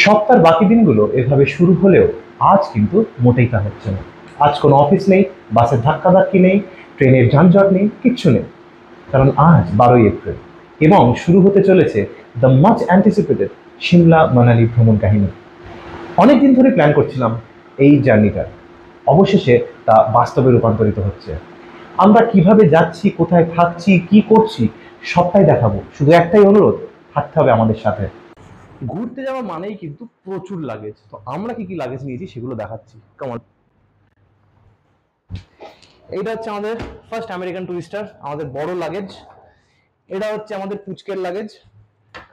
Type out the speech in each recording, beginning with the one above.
সপ্তাহের বাকি দিনগুলো এভাবে শুরু হলেও আজ কিন্তু মোটেই তা হচ্ছে না। আজ কোনো অফিস নেই, বাসের ধাক্কাধাক্কি নেই, ট্রেনের যানজট নেই, কিচ্ছু নেই। কারণ আজ 12ই এপ্রিল এবং শুরু হতে চলেছে the much anticipated Shimla Manali ভ্রমণ কাহিনী। অনেকদিন ধরে প্ল্যান করছিলাম এই জার্নিটা, অবশেষে তা বাস্তবে রূপান্তরিত হচ্ছে। আমরা কিভাবে যাচ্ছি, কোথায় থাকছি, কি করছি সবটাই দেখাবো। শুধু একটাই অনুরোধ, থাকতে হবে আমাদের সাথে। ঘুরতে যাওয়া মানেই কিন্তু প্রচুর লাগেজ। তো আমরা কি কি লাগেজ নিয়েছি সেগুলো দেখাচ্ছি। কেমন, এইটা হচ্ছে আমাদের ফার্স্ট আমেরিকান টুরিস্টার, আমাদের বড় লাগেজ। এটা হচ্ছে আমাদের পুচকের লাগেজ।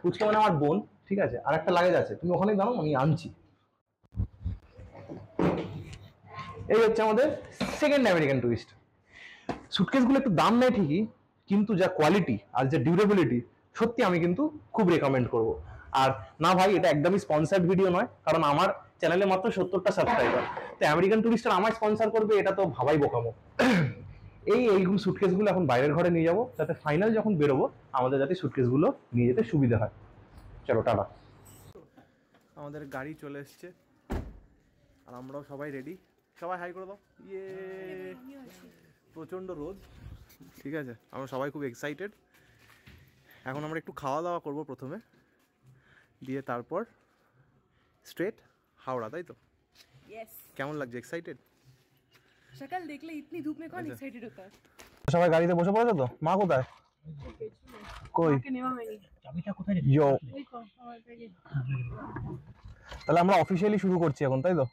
পুচকে মানে আমার বোন, ঠিক আছে। আর একটা লাগেজ আছে, তুমি ওখানেই দাঁড়াও, আমি আনছি। এই হচ্ছে আমাদের সেকেন্ড আমেরিকান টুরিস্ট। সুটকেসগুলো একটু দাম নেয় ঠিকই, কিন্তু যা কোয়ালিটি আর যা ডিউরেবিলিটি, সত্যি আমি কিন্তু খুব রেকমেন্ড করব। আর না ভাই, এটা একদমই স্পন্সার্ড ভিডিও নয়, কারণ আমার চ্যানেলে মাত্র 70টা সাবস্ক্রাইবার। তো আমেরিকান টুরিস্টার আমায় স্পন্সার করবে, এটা তো ভাবাই বোকামো। এইগুলো সুটকেসগুলো এখন বাইরের ঘরে নিয়ে যাবো, যাতে ফাইনাল যখন বেরোবো আমাদের যাতে সুটকেসগুলো নিয়ে যেতে সুবিধা হয়। চলো টাটা। আমাদের গাড়ি চলে এসছে আর আমরাও সবাই রেডি। সবাই হাই করে দাও। ইয়ে, প্রচণ্ড রোদ, ঠিক আছে। আমরা সবাই খুব এক্সাইটেড। এখন আমরা একটু খাওয়া দাওয়া করবো প্রথমে, দিয়ে তারপর স্ট্রেট হাওড়া, তাই তো? কেমন লাগছে? এক্সাইটেড? शक्ल देख ले, इतनी धूप में कौन एक्साइटेड होता है। সবাই গাড়িতে বসে পড়েছো তো? মা কোথায়? কই? ইয়ো, তাহলে আমরা অফিসিয়ালি শুরু করছি এখন, তাই তো?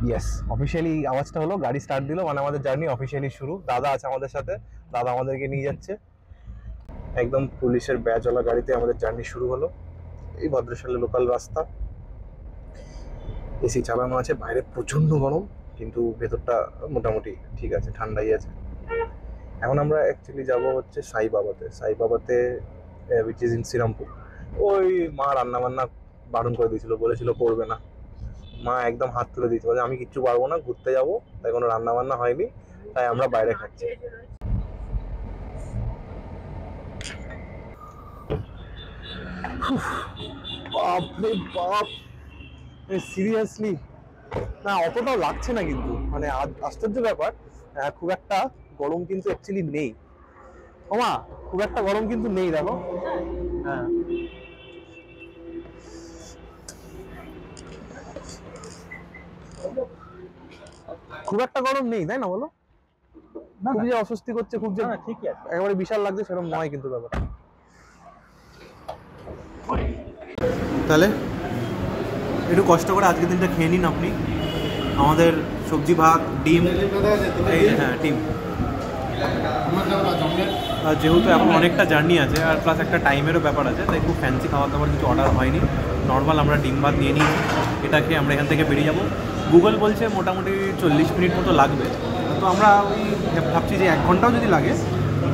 ইয়েস, অফিসিয়ালি আওয়াজটা হলো, গাড়ি স্টার্ট দিল, মানে আমাদের জার্নি অফিসিয়ালি শুরু। দাদা আছে আমাদের সাথে, দাদা আমাদেরকে নিয়ে যাচ্ছে। একদম পুলিশের ব্যাজওয়ালা গাড়িতে আমাদের জার্নি শুরু হলো। এই ভদ্রশালী লোকাল রাস্তা, এসি চালানো আছে, বাইরে প্রচন্ড গরম, কিন্তু ভেতরটা মোটামুটি ঠিক আছে, ঠান্ডাই আছে। এখন আমরা অ্যাকচুয়ালি যাবো হচ্ছে সাই বাবাতে উইচ ইজ ইন শ্রীরামপুর। ওই মা রান্না বান্না বারণ করে দিয়েছিল, বলেছিল করবে না। মা একদম হাত তুলে দিয়েছে, বলে আমি কিচ্ছু পারবো না, ঘুরতে যাবো, তাই কোনো রান্না বান্না হয়নি, তাই আমরা বাইরে খাচ্ছি। বাপরে বাপ, সিরিয়াসলি না, অতটাও লাগছে না কিন্তু, মানে আশ্চর্য ব্যাপার, খুব একটা গরম কিন্তু অ্যাকচুয়ালি নেই। ওমা, খুব একটা গরম কিন্তু নেই, দেখো। হ্যাঁ, খুব একটা গরম নেই, তাই না বলো? খুব যে অস্বস্তি করছে, খুব যে একেবারে বিশাল লাগছে সেরকম নয় কিন্তু ব্যাপার। তাহলে একটু কষ্ট করে আজকের দিনটা খেয়ে নিন আপনি। আমাদের সবজি ভাত, ডিম, হ্যাঁ ডিম। যেহেতু এখন অনেকটা জার্নি আছে আর প্লাস একটা টাইমেরও ব্যাপার আছে, তাই খুব ফ্যান্সি খাবার দাবার কিছু অর্ডার হয়নি। নর্মাল আমরা ডিম ভাত নিয়ে নিই, এটা খেয়ে আমরা এখান থেকে বেরিয়ে যাবো। গুগল বলছে মোটামুটি 40 মিনিট মতো লাগবে, তো আমরা ওই ভাবছি যে 1 ঘন্টাও যদি লাগে,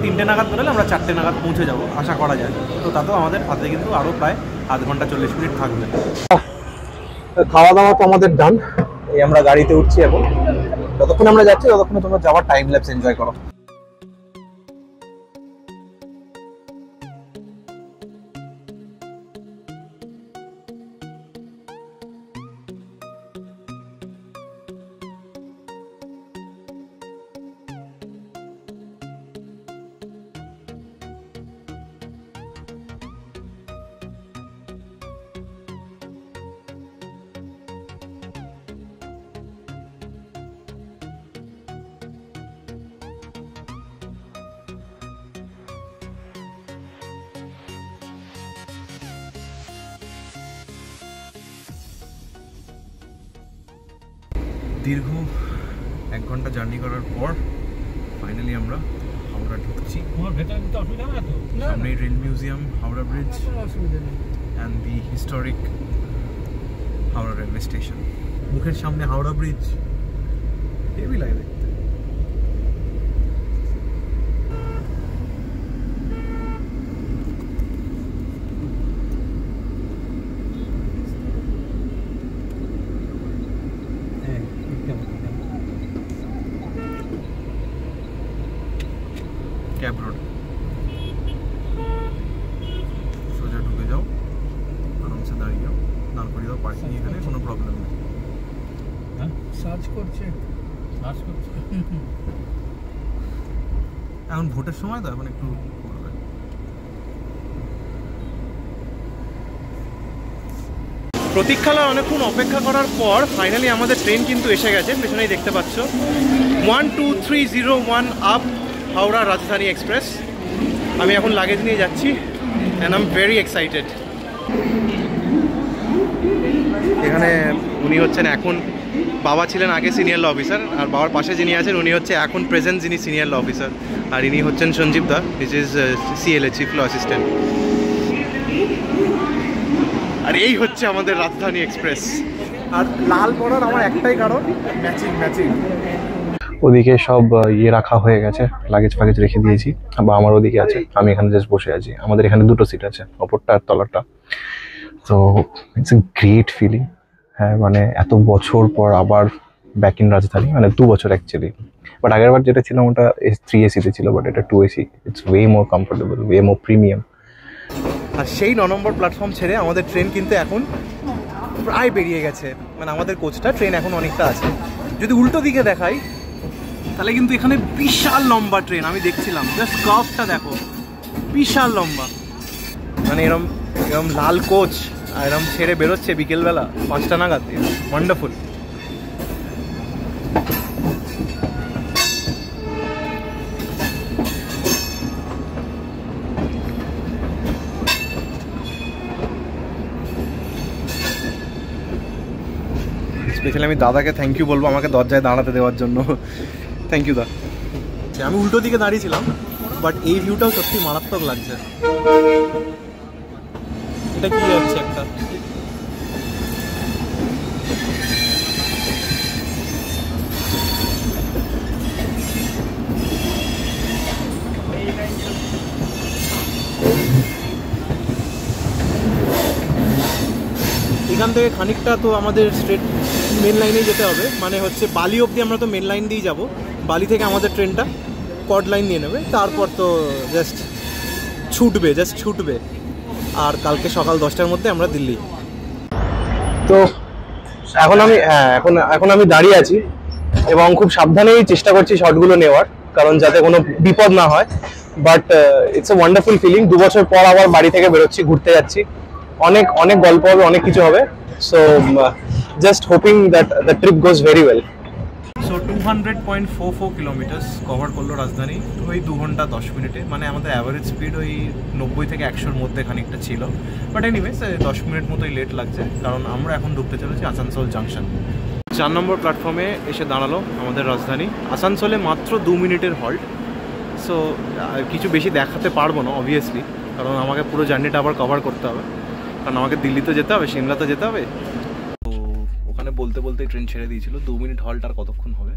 3টে নাগাদ বেরোলে আমরা 4টে নাগাদ পৌঁছে যাবো আশা করা যায়। তো তাতেও আমাদের হাতে কিন্তু আরও প্রায় আধ ঘন্টা 40 মিনিট থাকবে। খাওয়া দাওয়া তো আমাদের ডান, এই আমরা গাড়িতে উঠছি এখন। যতক্ষণ আমরা যাচ্ছি ততক্ষণে তোমরা যাওয়ার টাইম ল্যাপস এনজয় করো। দীর্ঘ 1 ঘন্টা জার্নি করার পর ফাইনালি আমরা হাওড়া ঢুকছি। সামনে rail museum, Howrah bridge and the historic Howrah railway station. মুখের সামনে হাওড়া ব্রিজ, হেভি লাগে দেখতে। ক্যাব রোড পার্কিং এখানে কোনো প্রবলেম নেই। সার্চ করছে এখন ভোটের সময় তো এখন একটু করবে। প্রতীক্ষালয় অনেকক্ষণ অপেক্ষা করার পর ফাইনালি আমাদের ট্রেন কিন্তু এসে গেছে, পেছনেই দেখতে পাচ্ছ 12301 আপ হাওড়া রাজধানী এক্সপ্রেস। আমি এখন লাগেজ নিয়ে যাচ্ছি and I am very excited. এখানে উনি হচ্ছেন এখন, বাবা ছিলেন আগে সিনিয়র ল অফিসার, আর বাবার পাশে যিনি আছেন উনি হচ্ছে এখন প্রেজেন্ট যিনি সিনিয়র ল অফিসার, আর ইনি হচ্ছেন Sanjeev da, which is CLA chief law assistant. আর এই হচ্ছে আমাদের রাজধানী এক্সপ্রেস। আর লাল পড়ার আমার একটাই কারণ, ম্যাচিং। ওদিকে সব ইয়ে রাখা হয়ে গেছে, লাগেজ ফাগেজ রেখে দিয়েছি, বা আমার ওদিকে আছে, আমি এখানে জাস্ট বসে আছি। আমাদের এখানে দুটো সিট আছে, অপরটা আর তলারটা। তো ইটস এ গ্রেট ফিলিং। হ্যাঁ, মানে এত বছর পর আবার ব্যাক ইন রাজধানী, মানে 2 বছর অ্যাকচুয়ালি। বাট আগেরবার যেটা ছিলাম ওটা 3 AC-তে ছিল, বাট এটা 2 AC। It's way more comfortable, way more premium. আর সেই 9 নম্বর প্ল্যাটফর্ম ছেড়ে আমাদের ট্রেন কিন্তু এখন প্রায় বেরিয়ে গেছে, মানে আমাদের কোচটা, ট্রেন এখন অনেকটা আছে। যদি উল্টো দিকে দেখাই তাহলে কিন্তু এখানে বিশাল লম্বা ট্রেন, আমি দেখছিলাম, জাস্ট কার্ভটা দেখো, বিশাল লম্বা। মানে এরম লাল কোচ আর এরম ছেড়ে বেরোচ্ছে বিকেলবেলা 5টা নাগাদ। ওয়ান্ডারফুল। স্পেশালি আমি দাদাকে থ্যাংক ইউ বলবো আমাকে দরজায় দাঁড়াতে দেওয়ার জন্য। থ্যাংক ইউ দা। আমি উল্টো দিকে দাঁড়িয়েছিলাম, বাট এই ভিউটাও সত্যি মারাত্মক লাগছে। এটা কি হচ্ছে একটা, এখান থেকে খানিকটা তো আমাদের স্ট্রেট মেন লাইনেই যেতে হবে, মানে হচ্ছে বালি অবধি আমরা তো মেন লাইন দিয়েই যাবো। বালি থেকে আমাদের ট্রেনটা কড লাইন নিয়ে নেবে, তারপর তো জাস্ট ছুটবে। আর কালকে সকাল 10টার মধ্যে আমরা দিল্লি। তো এখন আমি দাঁড়িয়ে আছি এবং খুব সাবধানেই চেষ্টা করছি শটগুলো নেওয়ার, কারণ যাতে কোনো বিপদ না হয়। But it's a wonderful feeling. 2 বছর পর আবার বাড়ি থেকে বেরোচ্ছি, ঘুরতে যাচ্ছি, অনেক গল্প হবে, অনেক কিছু হবে। So just hoping that the trip goes very well. So 200.44 kilometres cover করলো রাজধানী ওই 2 ঘন্টা 10 মিনিটে। মানে আমাদের অ্যাভারেজ স্পিড ওই 90 থেকে 100-র মধ্যে খানিকটা ছিল, বাট এনিওয়েজ 10 মিনিট মতোই লেট লাগছে, কারণ আমরা এখন ঢুকতে চলেছি আসানসোল জাংশন। 4 নম্বর প্ল্যাটফর্মে এসে দাঁড়ালো আমাদের রাজধানী। আসানসোলে মাত্র 2 মিনিটের হল্ট। সো কিছু বেশি দেখাতে পারবো না অবভিয়াসলি, কারণ আমাকে পুরো জার্নিটা আবার কভার করতে হবে, কারণ আমাকে দিল্লিতে যেতে হবে, সিমলাতে যেতে হবে। তো ওখানে বলতেই ট্রেন ছেড়ে দিয়েছিল। 2 মিনিট হল্ট আর কতক্ষণ হবে।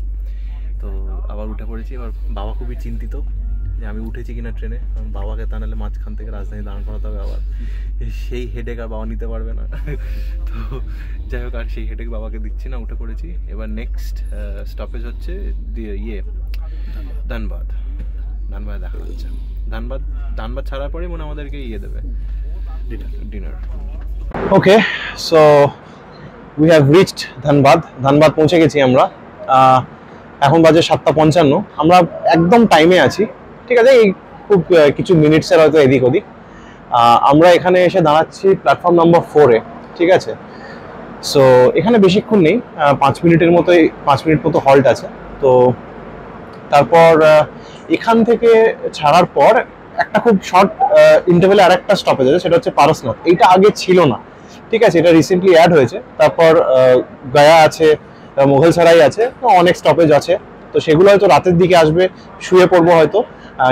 তো আবার উঠে পড়েছি। এবার বাবা খুবই চিন্তিত যে আমি উঠেছি কিনা ট্রেনে, কারণ বাবাকে তা নাহলে মাঝখান থেকে রাজধানী দাঁড় করাতে হবে আবার। সেই হেডেক আর বাবা নিতে পারবে না। তো যাই হোক, আর সেই হেডেক বাবাকে দিচ্ছি না, উঠে পড়েছি। এবার নেক্সট স্টপেজ হচ্ছে ধানবাদ দেখা যাচ্ছে। ধানবাদ ছাড়ার পরেই মনে আমাদেরকে দেবে dinner. Okay, so we have reached Dhanbad পৌঁছে গেছি আমরা। এখন বাজে 7:55। আমরা একদম টাইমে আছি, ঠিক আছে। এই খুব কিছু মিনিটসের হয়তো এদিক ওদিক। আমরা এখানে এসে দাঁড়াচ্ছি প্ল্যাটফর্ম নম্বর 4-এ, ঠিক আছে। সো এখানে বেশিক্ষণ নেই, 5 মিনিট মতো হল্ট আছে। তো তারপর এখান থেকে ছাড়ার পর একটা খুব শর্ট ইন্টারভেলে আর একটা স্টপেজ আছে, সেটা হচ্ছে পারসনাথ। এইটা আগে ছিল না, ঠিক আছে, এটা রিসেন্টলি অ্যাড হয়েছে। তারপর গয়া আছে, মোগলসরাই আছে, অনেক স্টপেজ আছে। তো সেগুলো হয়তো রাতের দিকে আসবে, শুয়ে পড়বো হয়তো,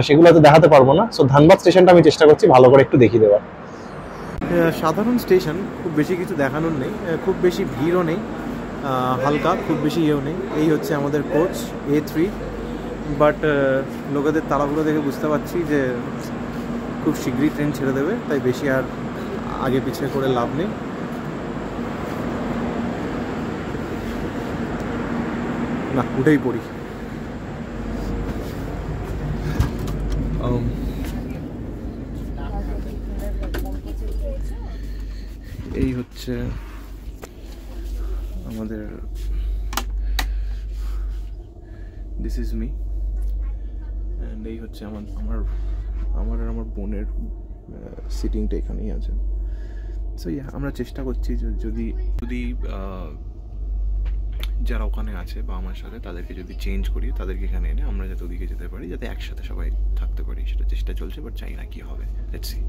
সেগুলো হয়তো দেখাতে পারবো না। সো ধানবাদ স্টেশনটা আমি চেষ্টা করছি ভালো করে একটু দেখিয়ে দেওয়ার। সাধারণ স্টেশন, খুব বেশি কিছু দেখানোর নেই, খুব বেশি ভিড়ও নেই, হালকা, খুব বেশি ইয়েও নেই। এই হচ্ছে আমাদের কোচ A3। বাট লোকেদের তাড়াহুড়ো দেখে বুঝতে পারছি যে খুব শীঘ্রই ট্রেন ছেড়ে দেবে, তাই বেশি আর আগে পিছিয়ে করে লাভ নেই। না, উঠেই পড়ি। এই হচ্ছে আমাদের দিস ইজ মি অ্যান্ড এই হচ্ছে আমার আর আমার বোনের সিটিংটা এখানেই আছে। সো আমরা চেষ্টা করছি যদি যারা ওখানে আছে বা আমার সাথে তাদেরকে যদি চেঞ্জ করি, তাদেরকে এখানে এনে আমরা যাতে ওদিকে যেতে পারি, যাতে একসাথে সবাই থাকতে পারি, সেটা চেষ্টা চলছে, বাট চাই না কি হবে। Let's see.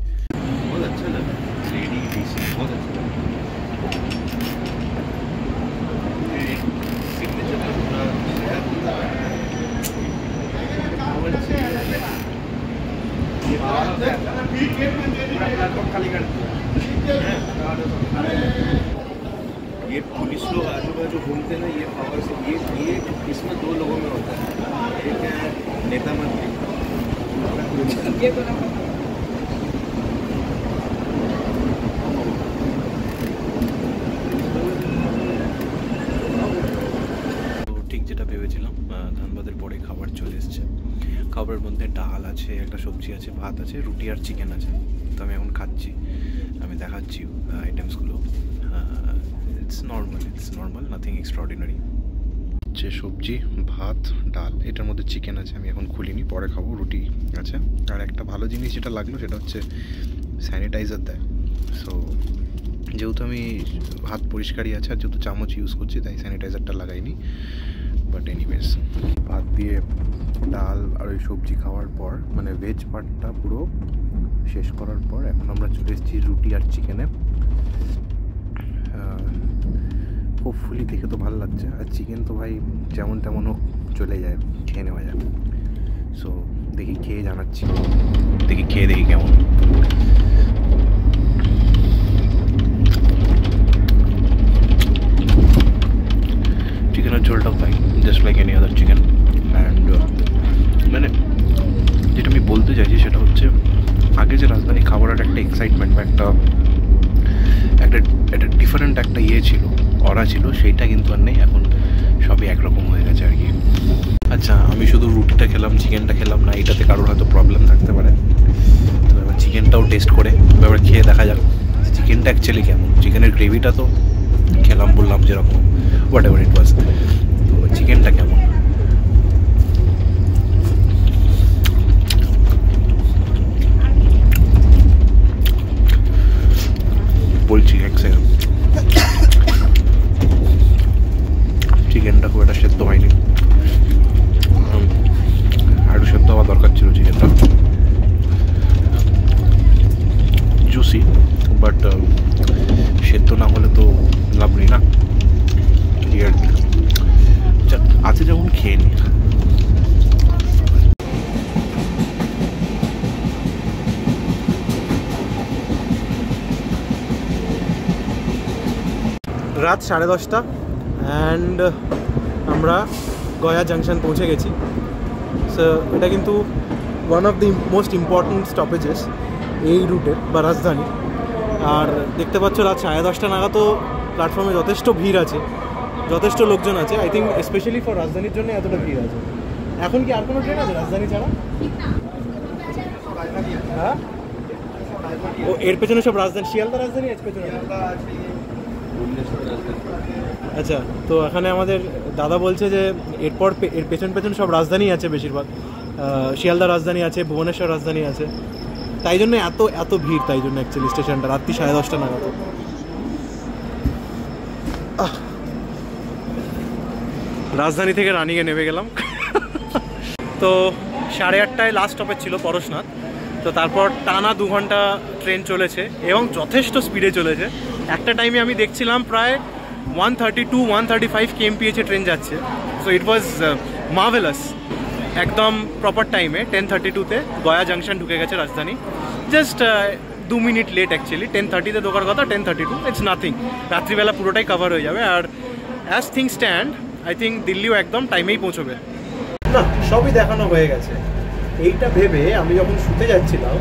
बहुत अच्छा लगा 3D DC बहुत अच्छा लगा। सिग्नेचर का पूरा ये पुलिस लोग आजू बाजू घूमते ना, ये पावर से ये इसमें 2 लोगों में होता है, एक है नेता मंत्री, ঠিক যেটা ভেবেছিলাম ধানবাদের পরে খাবার চলে এসছে। খাবারের মধ্যে ডাল আছে, একটা সবজি আছে, ভাত আছে, রুটি আর চিকেন আছে। তো আমি এখন খাচ্ছি, আমি দেখাচ্ছি আইটেমসগুলো। It's normal, nothing extraordinary. যে সবজি, ভাত, ডাল, এটার মধ্যে চিকেন আছে, আমি এখন খুলিনি, পরে খাবো। রুটি আছে, আর একটা ভালো জিনিস যেটা লাগলো সেটা হচ্ছে স্যানিটাইজার দেয়। সো যেহেতু আমি হাত পরিষ্কারই আছে আর যেহেতু চামচ ইউজ করছি, তাই স্যানিটাইজারটা লাগাইনি। বাট এনিওয়েজ, ভাত দিয়ে ডাল আর ওই সবজি খাওয়ার পর, মানে ভেজ পার্টটা পুরো শেষ করার পর এখন আমরা চলে এসেছি রুটি আর চিকেনে। হোপফুলি দেখে তো ভালো লাগছে, আর চিকেন তো ভাই যেমন তেমন হোক চলে যায়, খেয়ে নেওয়া যায়। সো দেখি খেয়ে জানাচ্ছি, দেখি কেমন। চিকেনের ঝোলটাও তাই, just like any other chicken. And মানে যেটা আমি বলতে চাইছি সেটা হচ্ছে, আগে যে রাজধানী খাবারের একটা এক্সাইটমেন্ট বা একটা ডিফারেন্ট একটা ছিল, অরা ছিল, সেইটা কিন্তু আর নেই। এখন সবই একরকম হয়ে গেছে আর কি। আচ্ছা, আমি শুধু রুটিটা খেলাম, চিকেনটা খেলাম না, এটাতে কারোর হয়তো প্রবলেম থাকতে পারে। তো এবার চিকেনটাও টেস্ট করে এবার খেয়ে দেখা যাক চিকেনটা অ্যাকচুয়ালি কেমন। চিকেনের গ্রেভিটা তো খেলাম, বললাম যেরকম, হোয়াট এভার ইট ওয়াজ। তো চিকেনটা কেমন? বলছি এক সেকেন্ড। চিকেনটা খুব একটা সেদ্ধ হয়নি, আরও সেদ্ধ হওয়া দরকার ছিল চিকেনটা। জুসি, বাট সেদ্ধ না হলে তো লাভ নেই না। আছে যেমন খেয়ে নি। রাত 10:30 অ্যান্ড আমরা গয়া জাংশন পৌঁছে গেছি। সো এটা কিন্তু one of the most important stoppages এই রুটের বা রাজধানী। আর দেখতে পাচ্ছ রাত 10:30 নাগাদও প্ল্যাটফর্মে যথেষ্ট ভিড় আছে, যথেষ্ট লোকজন আছে। আই থিঙ্ক স্পেশালি ফর রাজধানীর জন্য এতটা ভিড় আছে। এখন কি আর কোনো ট্রেন আছে রাজধানী ছাড়া? হ্যাঁ, ও এর পেছনে সব রাজধানী, শিয়ালদা রাজধানী আছে পেছনে। আচ্ছা, তো এখানে আমাদের দাদা বলছে যে এরপর এর পেছন সব রাজধানী আছে, বেশিরভাগ শিয়ালদা রাজধানী আছে, ভুবনেশ্বর রাজধানী আছে। তাই জন্য এত ভিড়, তাই জন্য অ্যাকচুয়ালি স্টেশনটা রাত্রি 10:30 নাগাদ। রাজধানী থেকে রানিংয়ে নেমে গেলাম। তো 8:30টায় লাস্ট স্টপেজ ছিল পরশনাথ। তো তারপর টানা 2 ঘন্টা ট্রেন চলেছে এবং যথেষ্ট স্পিডে চলেছে। একটা টাইমে আমি দেখছিলাম প্রায় 132-135 kmph ট্রেন যাচ্ছে। So it was marvellous. একদম প্রপার টাইমে 10:32-তে গয়া জাংশন ঢুকে গেছে Rajdhani. Just 2 minute late actually. 10:30-তে ঢোকার কথা, 10:32, ইটস নাথিং। রাত্রিবেলা পুরোটাই কভার হয়ে যাবে। আর as thing stand, I think দিল্লিও একদম টাইমেই পৌঁছবে। না, সবই দেখানো হয়ে গেছে। এইটা ভেবে আমি যখন শুতে যাচ্ছিলাম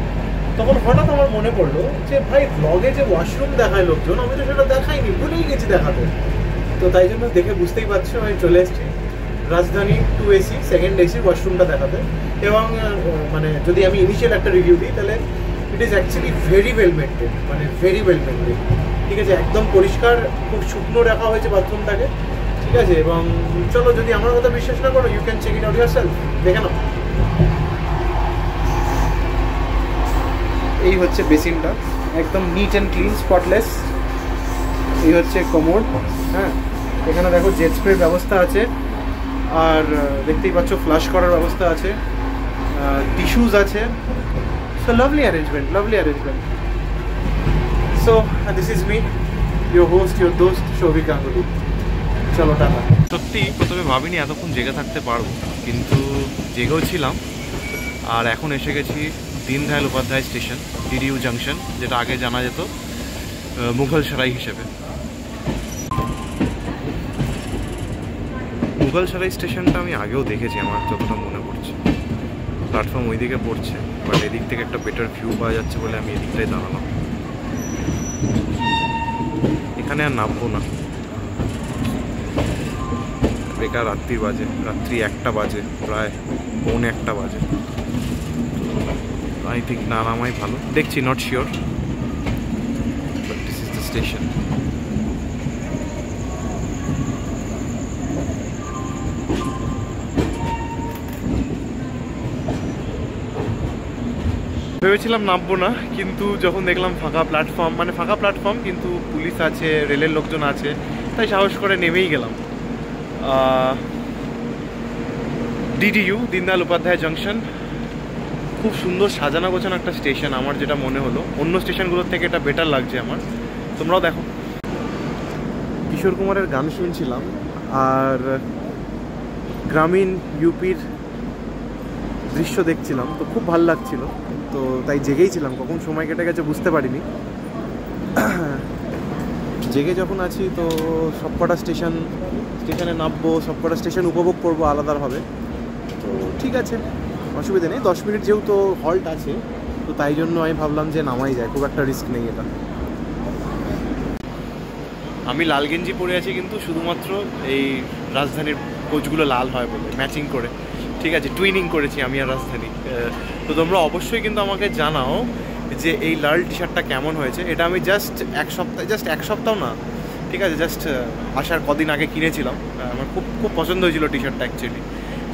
তখন হঠাৎ আমার মনে পড়লো যে ভাই ব্লগে যে ওয়াশরুম দেখায় লোকজন, আমি তো সেটা দেখাইনি, ভুলেই গেছি দেখাতে। তো তাই জন্য দেখে বুঝতেই পারছো আমি চলে এসেছি রাজধানী 2 AC সেকেন্ড AC ওয়াশরুমটা দেখাতে। এবং মানে যদি আমি ইনিশিয়াল একটা রিভিউ দিই তাহলে it is actually very well maintain, মানে ভেরি ওয়েল মেনটেন। ঠিক আছে, একদম পরিষ্কার, খুব শুকনো রাখা হয়েছে বাথরুমটাকে, ঠিক আছে। এবং চলো, যদি আমার কথা বিশ্বাস না করো, you can check it out yourself, দেখে নাও। এই হচ্ছে বেসিনটা, একদম নিট অ্যান্ড ক্লিন, স্পটলেস। এই হচ্ছে কমোড, হ্যাঁ। এখানে দেখো জেট স্প্রের ব্যবস্থা আছে, আর দেখতেই পাচ্ছ ফ্লাশ করার ব্যবস্থা আছে, টিস্যুজ আছে। So lovely arrangement, lovely arrangement. So this is me, your host, your দোস্ত সৌভিক গাঙ্গুলি। চলো টাটা। সত্যি প্রথমে ভাবিনি এতক্ষণ জেগে থাকতে পারবো, কিন্তু জেগেও ছিলাম। আর এখন এসে গেছি Deendayal Upadhyay station, DDU junction, যেটা আগে জানা যেত মুঘলসরাই হিসেবে। মুঘলসরাই স্টেশনটা আমি আগেও দেখেছি, আমার যতটা মনে পড়ছে। প্ল্যাটফর্ম ওইদিকে পড়ছে, বাট এদিক থেকে একটা বেটার ভিউ পাওয়া যাচ্ছে বলে আমি এদিকটাই দাঁড়ালাম। এখানে আর নামবো না, বেকার। রাত্রি বাজে, রাত্রি 1টা বাজে, প্রায় 1:45 বাজে। আই থিঙ্ক না নামাই ভালো, দেখছি, not sure, but this is the station. ভেবেছিলাম নামবো না, কিন্তু যখন দেখলাম ফাঁকা প্ল্যাটফর্ম, মানে ফাঁকা প্ল্যাটফর্ম কিন্তু পুলিশ আছে, রেলের লোকজন আছে, তাই সাহস করে নেমেই গেলাম। ডিডিইউ, দীনদয়াল উপাধ্যায় জংশন, খুব সুন্দর সাজানো গোছানো একটা স্টেশন। আমার যেটা মনে হলো, অন্য স্টেশনগুলোর থেকে এটা বেটার লাগছে আমার। তোমরাও দেখো। কিশোর কুমারের গান শুনছিলাম, আর গ্রামীণ ইউপির দৃশ্য দেখছিলাম, তো খুব ভালো লাগছিল। তো তাই জেগেই ছিলাম, কখন সময় কেটে গেছে বুঝতে পারিনি। জেগে যখন আছি, তো সবকটা স্টেশনে নামবো, সবকটা স্টেশন উপভোগ করবো আলাদাভাবে। তো ঠিক আছে, অসুবিধা নেই। 10 মিনিট যেহেতু হল্ট আছে, তো তাই জন্য আমি ভাবলাম যে নামাই যায়, খুব একটা রিস্ক নেই এটা। আমি লাল গেঞ্জি পরে আছি, কিন্তু শুধুমাত্র এই রাজধানীর কোচগুলো লাল হয় বলে, ম্যাচিং করে, ঠিক আছে, টুইনিং করেছি আমি আর রাজধানী। তো তোমরা অবশ্যই কিন্তু আমাকে জানাও যে এই লাল টি শার্টটা কেমন হয়েছে। এটা আমি জাস্ট এক সপ্তাহ না, ঠিক আছে, জাস্ট আসার কদিন আগে কিনেছিলাম। আমার খুব খুব পছন্দ হয়েছিল টি শার্টটা অ্যাকচুয়ালি।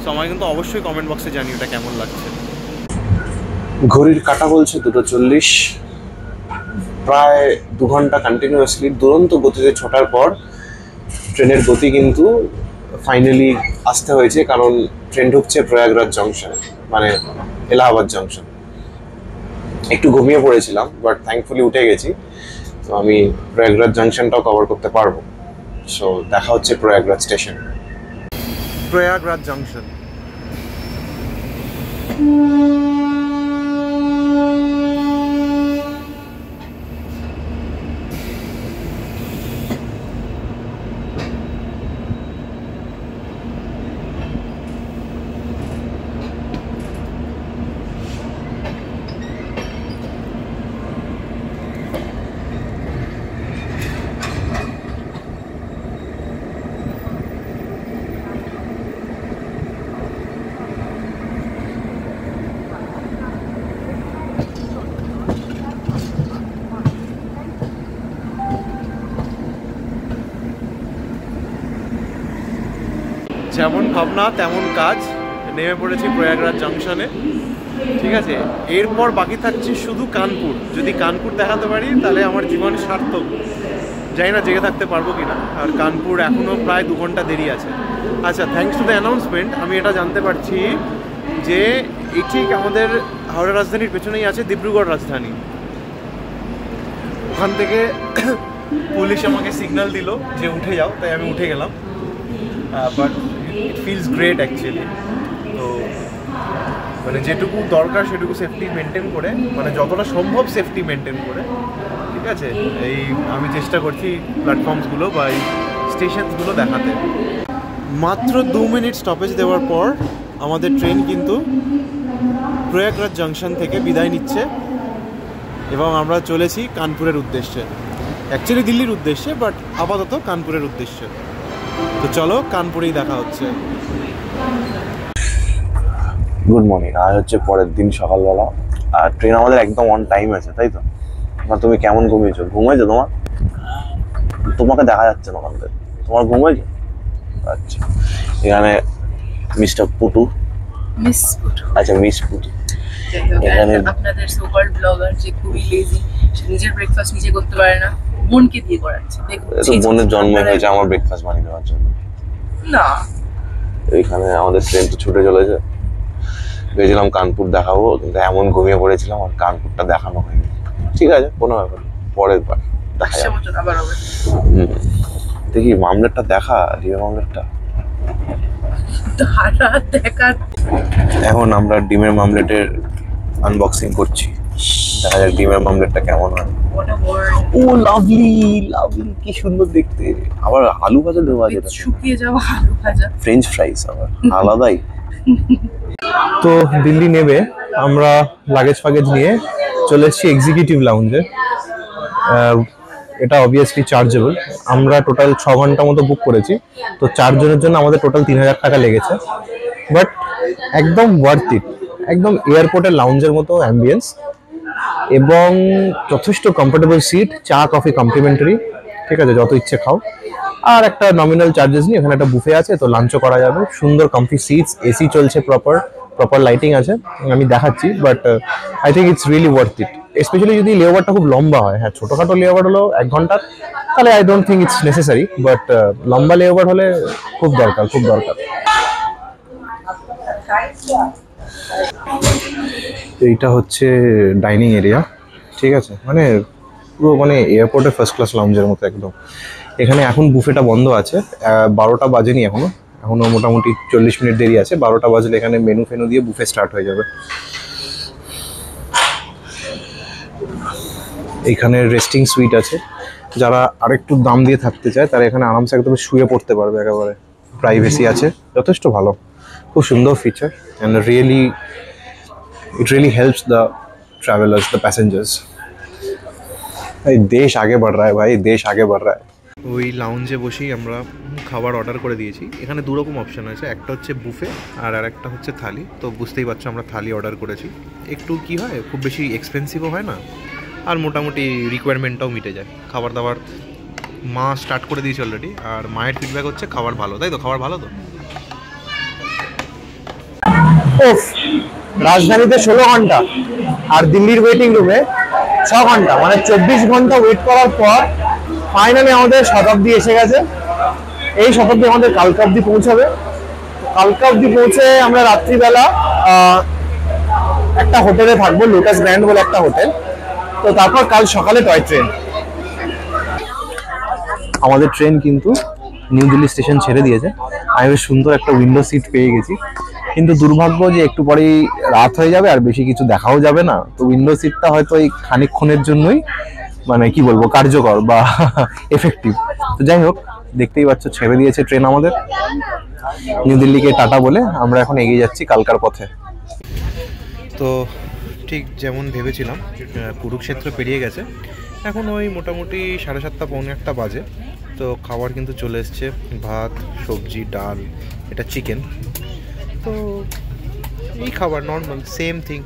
সো আমাকে কিন্তু অবশ্যই কমেন্ট বক্সে জানিও এটা কেমন লাগছে। ঘড়ির কাঁটা বলছে 2:40। প্রায় 2 ঘন্টা কন্টিনিউয়াসলি দুরন্ত গতিতে ছোটার পর ট্রেনের গতি কিন্তু ফাইনালি আসতে হয়েছে, কারণ ট্রেন ঢুকছে প্রয়াগরাজ জংশনে, মানে এলাহাবাদ জংশন। একটু ঘুমিয়ে পড়েছিলাম, বাট থ্যাঙ্কফুলি উঠে গেছি, তো আমি প্রয়াগরাজ জংশনটাও কভার করতে পারবো। সো দেখা হচ্ছে প্রয়াগরাজ স্টেশন, প্রয়াগরাজ জংশন। যেমন ভাবনা তেমন কাজ, নেমে পড়েছি প্রয়াগরাজ জংশনে, ঠিক আছে। এরপর বাকি থাকছে শুধু কানপুর। যদি কানপুর দেখাতে পারি তাহলে আমার জীবন সার্থক। জানি না জেগে থাকতে পারবো কিনা, আর কানপুর এখনও প্রায় 2 ঘন্টা দেরি আছে। আচ্ছা, থ্যাঙ্কস টু দ্য অ্যানাউন্সমেন্ট আমি এটা জানতে পারছি যে এই ঠিক আমাদের হাওড়া রাজধানীর পেছনেই আছে ডিব্রুগড় রাজধানী। ওখান থেকে পুলিশ আমাকে সিগন্যাল দিল যে উঠে যাও, তাই আমি উঠে গেলাম। But it feels great actually. তো মানে যেটুকু দরকার সেটুকু সেফটি মেনটেন করে, মানে যতটা সম্ভব সেফটি মেনটেন করে, ঠিক আছে, এই আমি চেষ্টা করছি প্ল্যাটফর্মসগুলো বা এই স্টেশনসগুলো দেখাতে। মাত্র 2 মিনিট স্টপেজ দেওয়ার পর আমাদের ট্রেন কিন্তু প্রয়াগরাজ জংশন থেকে বিদায় নিচ্ছে, এবং আমরা চলেছি কানপুরের উদ্দেশ্যে। অ্যাকচুয়ালি দিল্লির উদ্দেশ্যে, বাট আপাতত কানপুরের উদ্দেশ্যে। তো চলো, কানপুরেই দেখা হচ্ছে। Good morning. আজ হচ্ছে পরের দিন সকালবেলা, আর ট্রেন আমাদের একদম অন টাইম আছে, তাই তো? তুমি কেমন ঘুমিয়েছো? ঘুমিয়েছো তোমার? তোমাকে দেখা যাচ্ছে না ওখান থেকে। তোমার ঘুম হয়েছে? আচ্ছা, এখানে মিস্টার পুটু, মিস পুটু। আচ্ছা মিস পুটু। এখানে আপনাদের সোকল্ড ব্লগার যে খুবই লেজি, সে নিজের ব্রেকফাস্ট নিজে করতে পারে না, বোনকে দিয়ে করাচ্ছে। তো বোনের জন্ম হয়েছে আমার ব্রেকফাস্ট বানিয়ে দেওয়ার জন্য না। এইখানে আমাদের ট্রেন তো ছুটে চলেছে। ভেবেছিলাম কানপুর দেখাবো, কিন্তু এমন ঘুমিয়ে পড়েছিলাম আর কানপুরটা দেখানো হয়নি। ঠিক আছে, কোনো ব্যাপার না, পরের বার দেখা যাবে। দেখি মামলেটটা দেখা, ডিমের মামলেটটা এখন আমরা ডিমের মামলেটের আনবক্সিং করছি। দেখা যাক ডিমের মামলেটটা কেমন হয়। ও লাভলি লাভলি, কি সুন্দর দেখতে। আবার আলু ভাজা দেওয়া আছে, শুকিয়ে যাওয়া আলু ভাজা, ফ্রেঞ্চ ফ্রাইস আবার আলাদাই। তো দিল্লি নেমে আমরা লাগেজ ফাগেজ নিয়ে চলে এসেছি এক্সিকিউটিভ লাউঞ্জে। এটা অবভিয়াসলি চার্জেবল। আমরা টোটাল 6 ঘন্টা মতো বুক করেছি, তো 4 জনের জন্য আমাদের টোটাল 3000 টাকা লেগেছে। বাট একদম ওয়ার্থ ইট, একদম এয়ারপোর্টের লাউঞ্জের মতো অ্যাম্বিয়েন্স এবং যথেষ্ট কমফোর্টেবল সিট, চা কফি কমপ্লিমেন্টারি, ঠিক আছে, যত ইচ্ছে খাও। আর একটা নমিনাল চার্জেস নিয়ে এখানে একটা বুফে আছে, তো লাঞ্চও করা যাবে। সুন্দর কমফি সিটস, এসি চলছে, প্রপার লাইটিং আছে, আমি দেখাচ্ছি। But I think it's really worth it, specially যদি লেওভারটা খুব লম্বা হয়। হ্যাঁ, ছোটোখাটো লেওভার হলো 1 ঘন্টার, তাহলে I don't think it's necessary. But লম্বা লেওভার হলে খুব দরকার, খুব দরকার। এইটা হচ্ছে ডাইনিং এরিয়া, ঠিক আছে, মানে পুরো মানে এয়ারপোর্টের ফার্স্ট ক্লাস লাউঞ্জের মতো একদম। এখানে এখন বুফেটা বন্ধ আছে, 12টা বাজেনি এখনো মোটামুটি 40 মিনিট দেরি আছে। 12টা বাজলে এখানে মেনু ফেনু দিয়ে বুফে স্টার্ট হয়ে যাবে। এখানে রেস্টিং সুইট আছে, যারা আরেকটু দাম দিয়ে থাকতে চায় তারা এখানে আরামসে একদম শুয়ে পড়তে পারবে, একেবারে প্রাইভেসি আছে, যথেষ্ট ভালো, খুব সুন্দর feature. And it really helps the travelers, the passengers. ভাই দেশ আগে बढ़ रहा है, ভাই দেশ আগে बढ़ रहा है। ওই লাউঞ্জে বসেই আমরা খাবার অর্ডার করে দিয়েছি। এখানে 2 রকম অপশান আছে, একটা হচ্ছে বুফে আর আরেকটা হচ্ছে থালি। তো বুঝতেই পারছো আমরা থালি অর্ডার করেছি। একটু কি হয়, খুব বেশি এক্সপেন্সিভও হয় না, আর মোটামুটি রিকোয়ারমেন্টটাও মিটে যায়। খাবার দাবার মা স্টার্ট করে দিয়েছে অলরেডি, আর মায়ের ফিডব্যাক হচ্ছে খাবার ভালো। তাই তো, খাবার ভালো তো? রাজধানীতে 16 ঘন্টা আর দিল্লির ওয়েটিং রুমে 6 ঘন্টা, মানে 24 ঘন্টা ওয়েট করার পর ফাইনালি আমাদের শতাব্দী এসে গেছে। এই শতাব্দী আমাদের কালকা অব্দি পৌঁছাবে। কালকা অব্দি পৌঁছে আমরা রাত্রিবেলা একটা হোটেলে থাকবো, লোটাস গ্র্যান্ড বলে একটা হোটেল। তো তারপর কাল সকালে টয় ট্রেন। আমাদের ট্রেন কিন্তু নিউ দিল্লি স্টেশন ছেড়ে দিয়েছে। আমি বেশ সুন্দর একটা উইন্ডো সিট পেয়ে গেছি, কিন্তু দুর্ভাগ্য যে একটু পরেই রাত হয়ে যাবে আর বেশি কিছু দেখাও যাবে না। তো উইন্ডো সিটটা হয়তো এই খানিকক্ষণের জন্যই মানে কি বলবো কার্যকর বা এফেক্টিভ। তো যাই হোক, দেখতেই পাচ্ছ ছেড়ে দিয়েছে ট্রেন আমাদের। নিউ দিল্লিকে টাটা বলে আমরা এখন এগিয়ে যাচ্ছি কালকার পথে। তো ঠিক যেমন ভেবেছিলাম, কুরুক্ষেত্র পেরিয়ে গেছে, এখন ওই মোটামুটি 7:30 পৌনে 1টা বাজে। তো খাবার কিন্তু চলে এসছে, ভাত, সবজি, ডাল, এটা চিকেন। তো এই খাবার নর্মাল সেম থিং,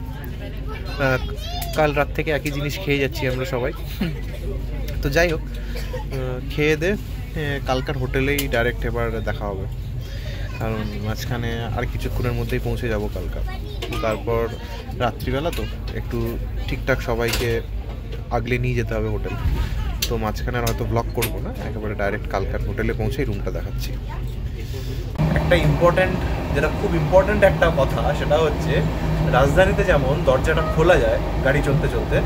কাল রাত থেকে একই জিনিস খেয়ে যাচ্ছি আমরা সবাই। তো যাই হোক, খেয়ে দে কালকার হোটেলেই ডাইরেক্ট এবার দেখা হবে, কারণ মাঝখানে আর কিছুক্ষণের মধ্যেই পৌঁছে যাব কালকা। তারপর রাত্রিবেলা তো একটু ঠিকঠাক সবাইকে আগলে নিয়ে যেতে হবে হোটেল। তো মাঝখানে আর হয়তো ব্লগ করবো না, একেবারে ডাইরেক্ট কালকার হোটেলে পৌঁছেই রুমটা দেখাচ্ছি। একটা ইম্পর্ট্যান্ট, যেটা খুব ইম্পর্ট্যান্ট একটা কথা, সেটা হচ্ছে রাজধানীতে যেমন দরজাটা খোলা যায় গাড়ি চলতে চলতে,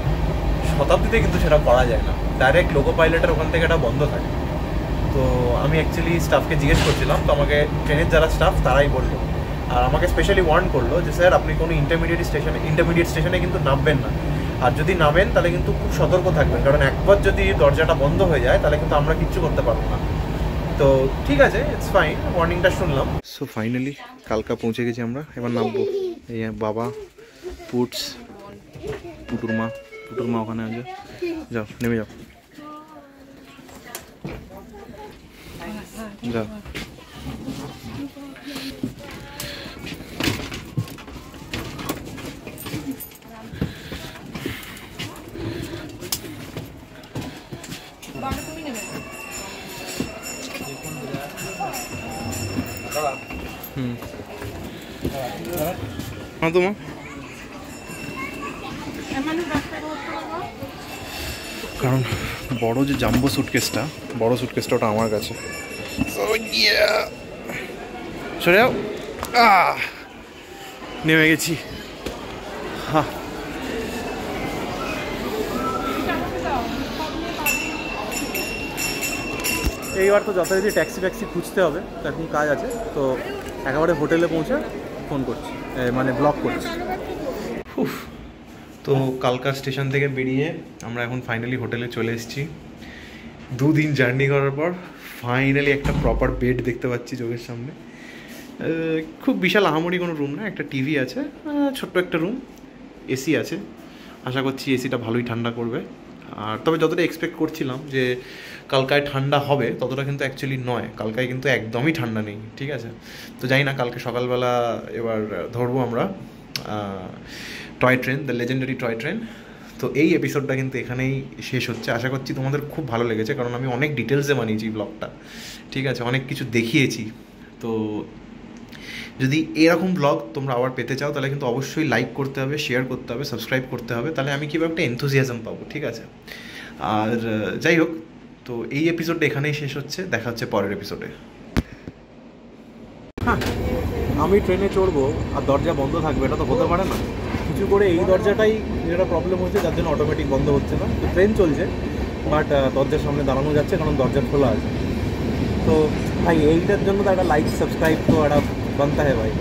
শতাব্দীতে কিন্তু সেটা করা যায় না। ডাইরেক্ট লোকো পাইলটের ওখান থেকে এটা বন্ধ থাকে। তো আমি অ্যাকচুয়ালি স্টাফকে জিজ্ঞেস করছিলাম, তো আমাকে ট্রেনের যারা স্টাফ তারাই বললো, আর আমাকে স্পেশালি ওয়ার্ন করলো যে স্যার আপনি কোনো ইন্টারমিডিয়েট স্টেশনে কিন্তু নামবেন না, আর যদি নামেন তাহলে কিন্তু খুব সতর্ক থাকবেন, কারণ একবার যদি দরজাটা বন্ধ হয়ে যায় তাহলে কিন্তু আমরা কিচ্ছু করতে পারবো না। তো ঠিক আছে, ইটস ফাইন, ওয়ার্নিংটা শুনলাম। সো ফাইনালি কালকা পৌঁছে গেছি আমরা, এবার নামবো। এই বাবা, পুটুর মা ওখানে আছে, যাও নেমে যাও, যাও। হ্যাঁ তোমার কারণ বড় যে জাম্বো সুটকেসটা, বড় সুটকেসটা ওটা আমার কাছে। সরে যাও, নেমে গেছি। হ্যাঁ এইবার তো যথারীতি ট্যাক্সি ফ্যাক্সি খুঁজতে হবে, তো এখন কাজ আছে, তো একেবারে হোটেলে পৌঁছে ফোন করছি, মানে ব্লক করছি। তো কালকা স্টেশন থেকে বেরিয়ে আমরা এখন ফাইনালি হোটেলে চলে এসেছি। 2 দিন জার্নি করার পর ফাইনালি একটা প্রপার বেড দেখতে পাচ্ছি চোখের সামনে। খুব বিশাল আহামরি কোনো রুম না, একটা টিভি আছে, ছোট্ট একটা রুম, এসি আছে। আশা করছি এসিটা ভালোই ঠান্ডা করবে। আর তবে যতটা এক্সপেক্ট করছিলাম যে কালকায় ঠান্ডা হবে, ততটা কিন্তু অ্যাকচুয়ালি নয়। কালকায় কিন্তু একদমই ঠান্ডা নেই, ঠিক আছে। তো জানি না, কালকে সকালবেলা এবার ধরবো আমরা toy train, the legendary toy train. তো এই এপিসোডটা কিন্তু এখানেই শেষ হচ্ছে। আশা করছি তোমাদের খুব ভালো লেগেছে, কারণ আমি অনেক ডিটেলসে বানিয়েছি ব্লগটা, ঠিক আছে, অনেক কিছু দেখিয়েছি। তো যদি এরকম ব্লগ তোমরা আবার পেতে চাও, তাহলে কিন্তু অবশ্যই লাইক করতে হবে, শেয়ার করতে হবে, সাবস্ক্রাইব করতে হবে, তাহলে আমি কীভাবে একটা এনথুজিয়াজম পাবো, ঠিক আছে। আর যাই হোক, তো এই এপিসোডটা এখানেই শেষ হচ্ছে, দেখা হচ্ছে পরের এপিসোডে। হ্যাঁ, আমি ট্রেনে চড়বো আর দরজা বন্ধ থাকবে, এটা তো হতে পারে না। কিছু করে এই দরজাটাই যেটা প্রবলেম হচ্ছে, যার জন্য অটোমেটিক বন্ধ হচ্ছে না। তো ট্রেন চলছে, বাট দরজার সামনে দাঁড়ানো যাচ্ছে, কারণ দরজা খোলা আছে। তো ভাই এইটার জন্য তো একটা লাইক সাবস্ক্রাইব তো একটা বানতে হয় ভাই।